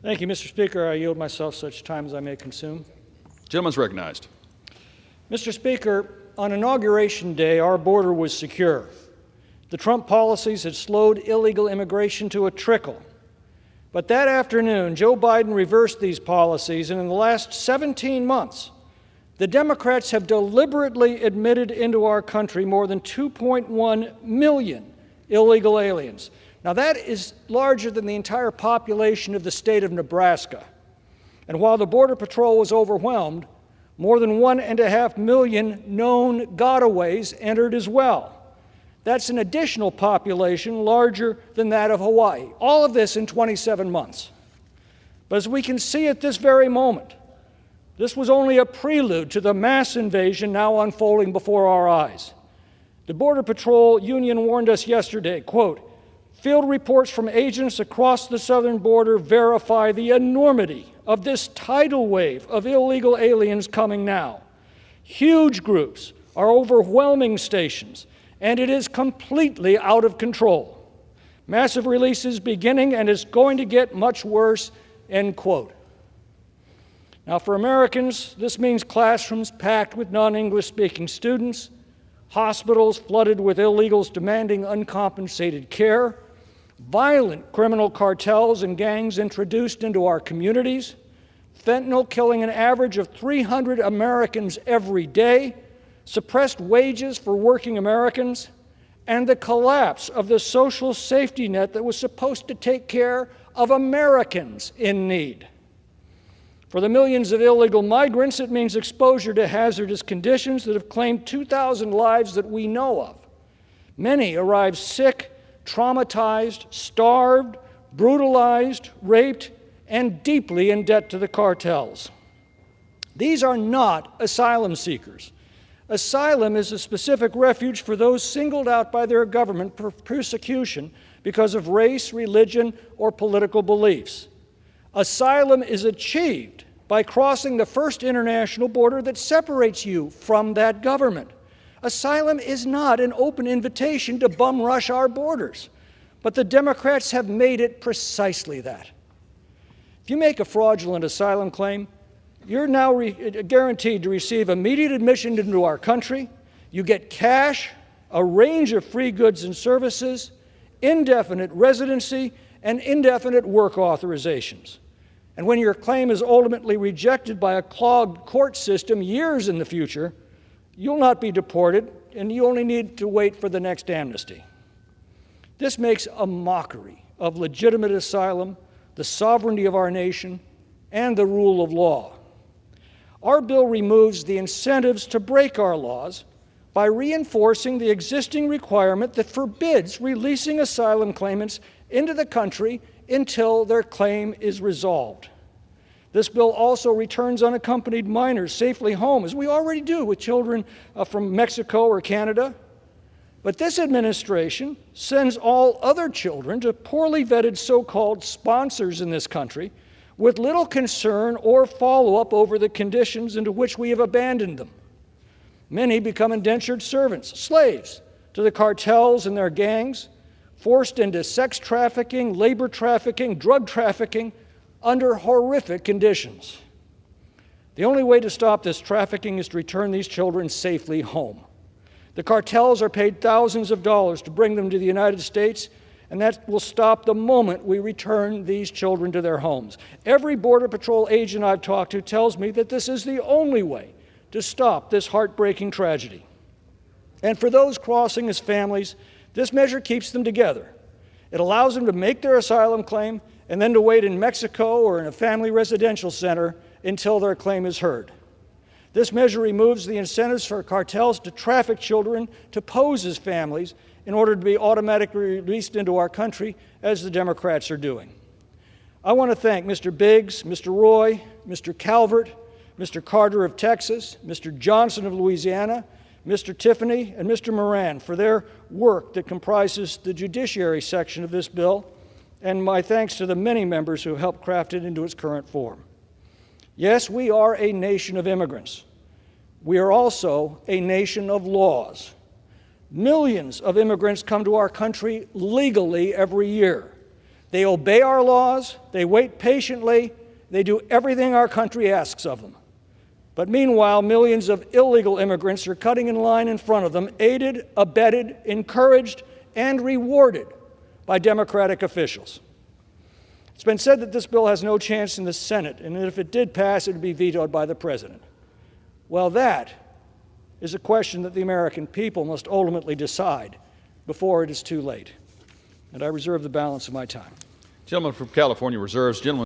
Thank you, Mr. Speaker. I yield myself such time as I may consume. Gentleman's recognized. Mr. Speaker, on Inauguration Day, our border was secure. The Trump policies had slowed illegal immigration to a trickle. But that afternoon, Joe Biden reversed these policies, and in the last 17 months, the Democrats have deliberately admitted into our country more than 2.1 million illegal aliens. Now, that is larger than the entire population of the state of Nebraska. And while the Border Patrol was overwhelmed, more than 1.5 million known gotaways entered as well. That's an additional population larger than that of Hawaii. All of this in 27 months. But as we can see at this very moment, this was only a prelude to the mass invasion now unfolding before our eyes. The Border Patrol Union warned us yesterday, quote, "Field reports from agents across the southern border verify the enormity of this tidal wave of illegal aliens coming now. Huge groups are overwhelming stations, and it is completely out of control. Massive releases beginning, and it's going to get much worse," end quote. Now, for Americans, this means classrooms packed with non-English speaking students, hospitals flooded with illegals demanding uncompensated care, violent criminal cartels and gangs introduced into our communities, fentanyl killing an average of 300 Americans every day, suppressed wages for working Americans, and the collapse of the social safety net that was supposed to take care of Americans in need. For the millions of illegal migrants, it means exposure to hazardous conditions that have claimed 2,000 lives that we know of. Many arrive sick, traumatized, starved, brutalized, raped, and deeply in debt to the cartels. These are not asylum seekers. Asylum is a specific refuge for those singled out by their government for persecution because of race, religion, or political beliefs. Asylum is achieved by crossing the first international border that separates you from that government. Asylum is not an open invitation to bum rush our borders, but the Democrats have made it precisely that. If you make a fraudulent asylum claim, you're now guaranteed to receive immediate admission into our country. You get cash, a range of free goods and services, indefinite residency, and indefinite work authorizations. And when your claim is ultimately rejected by a clogged court system years in the future, you'll not be deported, and you only need to wait for the next amnesty. This makes a mockery of legitimate asylum, the sovereignty of our nation, and the rule of law. Our bill removes the incentives to break our laws by reinforcing the existing requirement that forbids releasing asylum claimants into the country until their claim is resolved. This bill also returns unaccompanied minors safely home, as we already do with children from Mexico or Canada. But this administration sends all other children to poorly vetted so-called sponsors in this country with little concern or follow-up over the conditions into which we have abandoned them. Many become indentured servants, slaves to the cartels and their gangs, forced into sex trafficking, labor trafficking, drug trafficking, under horrific conditions. The only way to stop this trafficking is to return these children safely home. The cartels are paid thousands of dollars to bring them to the United States, and that will stop the moment we return these children to their homes. Every Border Patrol agent I've talked to tells me that this is the only way to stop this heartbreaking tragedy. And for those crossing as families, this measure keeps them together. It allows them to make their asylum claim and then to wait in Mexico or in a family residential center until their claim is heard. This measure removes the incentives for cartels to traffic children to pose as families in order to be automatically released into our country, as the Democrats are doing. I want to thank Mr. Biggs, Mr. Roy, Mr. Calvert, Mr. Carter of Texas, Mr. Johnson of Louisiana, Mr. Tiffany, and Mr. Moran for their work that comprises the judiciary section of this bill, and my thanks to the many members who helped craft it into its current form. Yes, we are a nation of immigrants. We are also a nation of laws. Millions of immigrants come to our country legally every year. They obey our laws, they wait patiently, they do everything our country asks of them. But meanwhile, millions of illegal immigrants are cutting in line in front of them, aided, abetted, encouraged, and rewarded by Democratic officials. It's been said that this bill has no chance in the Senate, and that if it did pass, it would be vetoed by the President. Well, that is a question that the American people must ultimately decide before it is too late. And I reserve the balance of my time. Gentleman from California reserves. Gentleman